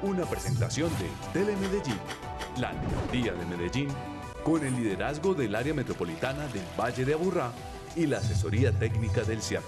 Una presentación de Telemedellín, la alcaldía de Medellín, con el liderazgo del área metropolitana del Valle de Aburrá y la asesoría técnica del CIATA.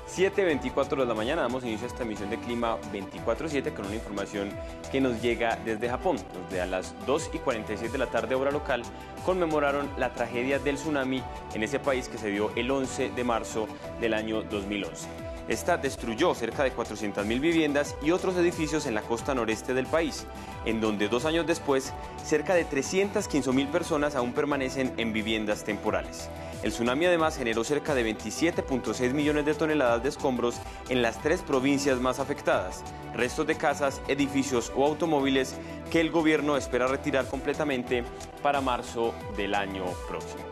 7:24 de la mañana damos inicio a esta emisión de Clima 24/7 con una información que nos llega desde Japón, donde a las 2:47 de la tarde hora local conmemoraron la tragedia del tsunami en ese país que se dio el 11 de marzo del año 2011. Esta destruyó cerca de 400.000 viviendas y otros edificios en la costa noreste del país, en donde 2 años después, cerca de 315.000 personas aún permanecen en viviendas temporales. El tsunami además generó cerca de 27.6 millones de toneladas de escombros en las 3 provincias más afectadas, restos de casas, edificios o automóviles que el gobierno espera retirar completamente para marzo del año próximo.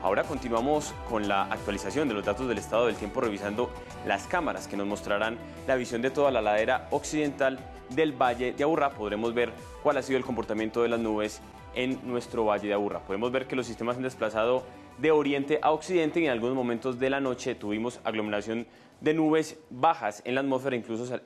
Ahora continuamos con la actualización de los datos del estado del tiempo, revisando las cámaras que nos mostrarán la visión de toda la ladera occidental del Valle de Aburrá. Podremos ver cuál ha sido el comportamiento de las nubes en nuestro Valle de Aburrá. Podemos ver que los sistemas han desplazado de oriente a occidente y en algunos momentos de la noche tuvimos aglomeración de nubes bajas en la atmósfera, incluso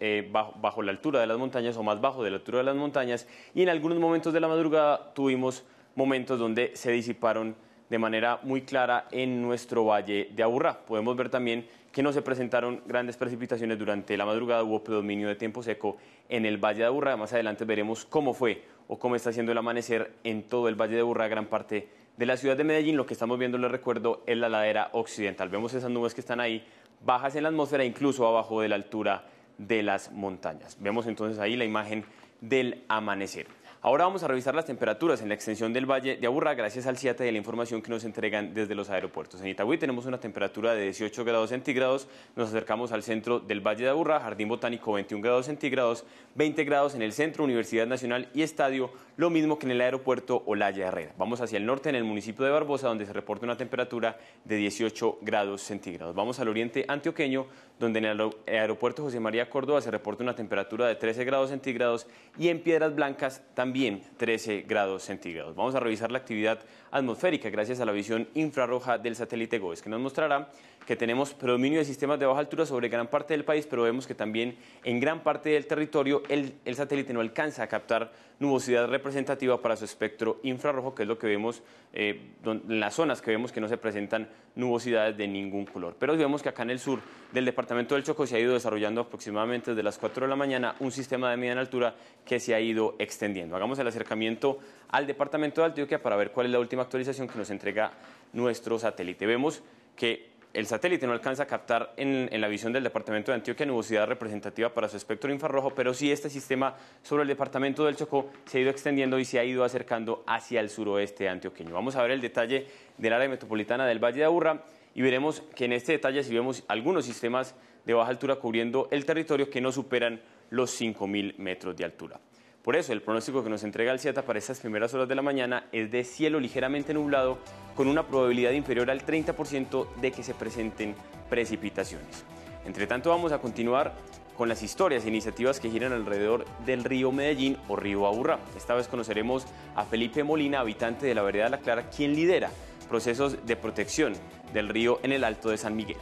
bajo la altura de las montañas o más bajo de la altura de las montañas, y en algunos momentos de la madrugada tuvimos momentos donde se disiparon de manera muy clara en nuestro Valle de Aburrá. Podemos ver también que no se presentaron grandes precipitaciones durante la madrugada, hubo predominio de tiempo seco en el Valle de Aburrá. Más adelante veremos cómo fue o cómo está siendo el amanecer en todo el Valle de Aburrá, gran parte de la ciudad de Medellín. Lo que estamos viendo, les recuerdo, es la ladera occidental. Vemos esas nubes que están ahí, bajas en la atmósfera, incluso abajo de la altura de las montañas. Vemos entonces ahí la imagen del amanecer. Ahora vamos a revisar las temperaturas en la extensión del Valle de Aburrá gracias al CIATA y a la información que nos entregan desde los aeropuertos. En Itagüí tenemos una temperatura de 18 grados centígrados, nos acercamos al centro del Valle de Aburrá, Jardín Botánico 21 grados centígrados, 20 grados en el centro, Universidad Nacional y Estadio, lo mismo que en el aeropuerto Olaya Herrera. Vamos hacia el norte, en el municipio de Barbosa, donde se reporta una temperatura de 18 grados centígrados. Vamos al oriente antioqueño, donde en el aeropuerto José María Córdoba se reporta una temperatura de 13 grados centígrados y en Piedras Blancas también 13 grados centígrados. Vamos a revisar la actividad atmosférica gracias a la visión infrarroja del satélite GOES, que nos mostrará que tenemos predominio de sistemas de baja altura sobre gran parte del país, pero vemos que también en gran parte del territorio el satélite no alcanza a captar nubosidad representativa para su espectro infrarrojo, que es lo que vemos en las zonas que vemos que no se presentan nubosidades de ningún color. Pero vemos que acá en el sur del departamento del Chocó se ha ido desarrollando aproximadamente desde las 4 de la mañana un sistema de mediana altura que se ha ido extendiendo. Hagamos el acercamiento al departamento de Antioquia para ver cuál es la última actualización que nos entrega nuestro satélite. Vemos que el satélite no alcanza a captar en la visión del departamento de Antioquia nubosidad representativa para su espectro infrarrojo, pero sí este sistema sobre el departamento del Chocó se ha ido extendiendo y se ha ido acercando hacia el suroeste antioqueño. Vamos a ver el detalle del área metropolitana del Valle de Aburrá y veremos que en este detalle sí vemos algunos sistemas de baja altura cubriendo el territorio que no superan los 5.000 metros de altura. Por eso, el pronóstico que nos entrega el CIATA para estas primeras horas de la mañana es de cielo ligeramente nublado con una probabilidad inferior al 30% de que se presenten precipitaciones. Entre tanto, vamos a continuar con las historias e iniciativas que giran alrededor del río Medellín o río Aburrá. Esta vez conoceremos a Felipe Molina, habitante de la vereda La Clara, quien lidera procesos de protección del río en el Alto de San Miguel.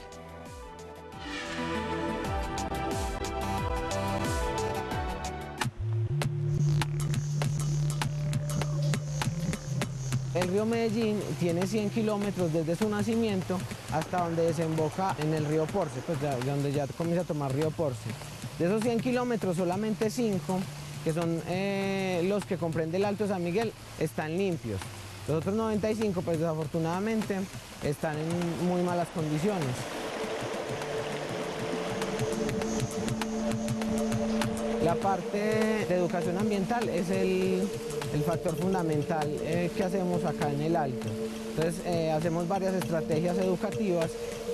El río Medellín tiene 100 kilómetros desde su nacimiento hasta donde desemboca en el río Porce, pues donde ya comienza a tomar río Porce. De esos 100 kilómetros, solamente 5, que son los que comprende el Alto de San Miguel, están limpios. Los otros 95, pues desafortunadamente, están en muy malas condiciones. La parte de educación ambiental es el factor fundamental que hacemos acá en el Alto. Entonces hacemos varias estrategias educativas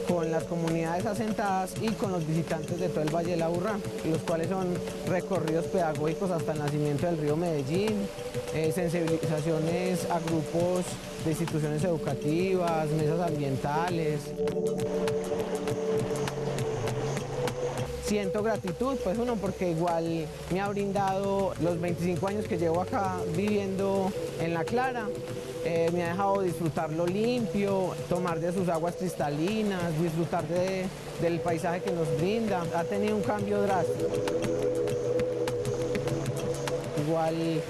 con las comunidades asentadas y con los visitantes de todo el Valle de Aburrá, los cuales son recorridos pedagógicos hasta el nacimiento del río Medellín, sensibilizaciones a grupos de instituciones educativas, mesas ambientales. Siento gratitud, pues uno, porque igual me ha brindado los 25 años que llevo acá viviendo en La Clara, me ha dejado disfrutar lo limpio, tomar de sus aguas cristalinas, disfrutar del paisaje que nos brinda. Ha tenido un cambio drástico. igual,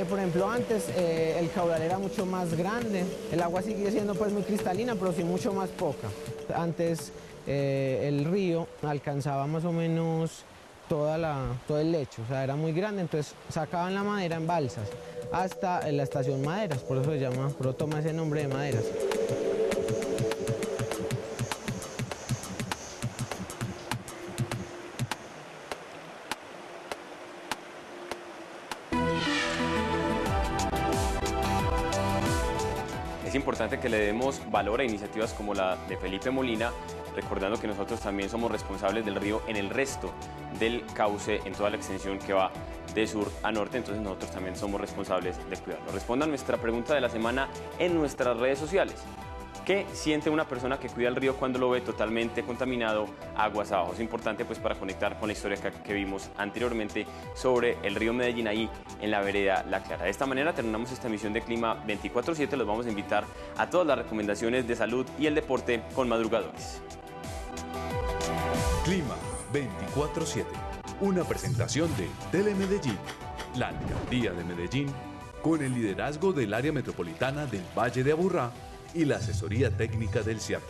por ejemplo, antes el caudal era mucho más grande, el agua sigue siendo pues muy cristalina, pero sí mucho más poca. Antes el río alcanzaba más o menos todo el lecho, o sea, era muy grande, entonces sacaban la madera en balsas hasta la estación Maderas, por eso se llama, pero toma ese nombre de Maderas. Es importante que le demos valor a iniciativas como la de Felipe Molina, recordando que nosotros también somos responsables del río en el resto del cauce, en toda la extensión que va de sur a norte, entonces nosotros también somos responsables de cuidarlo. Respondan nuestra pregunta de la semana en nuestras redes sociales. ¿Qué siente una persona que cuida el río cuando lo ve totalmente contaminado aguas abajo? Es importante pues para conectar con la historia que vimos anteriormente sobre el río Medellín ahí en la vereda La Clara. De esta manera terminamos esta emisión de Clima 24/7. Los vamos a invitar a todas las recomendaciones de salud y el deporte con madrugadores. Clima 24/7. Una presentación de Telemedellín, la Alcaldía de Medellín, con el liderazgo del área metropolitana del Valle de Aburrá y la asesoría técnica del CIATA.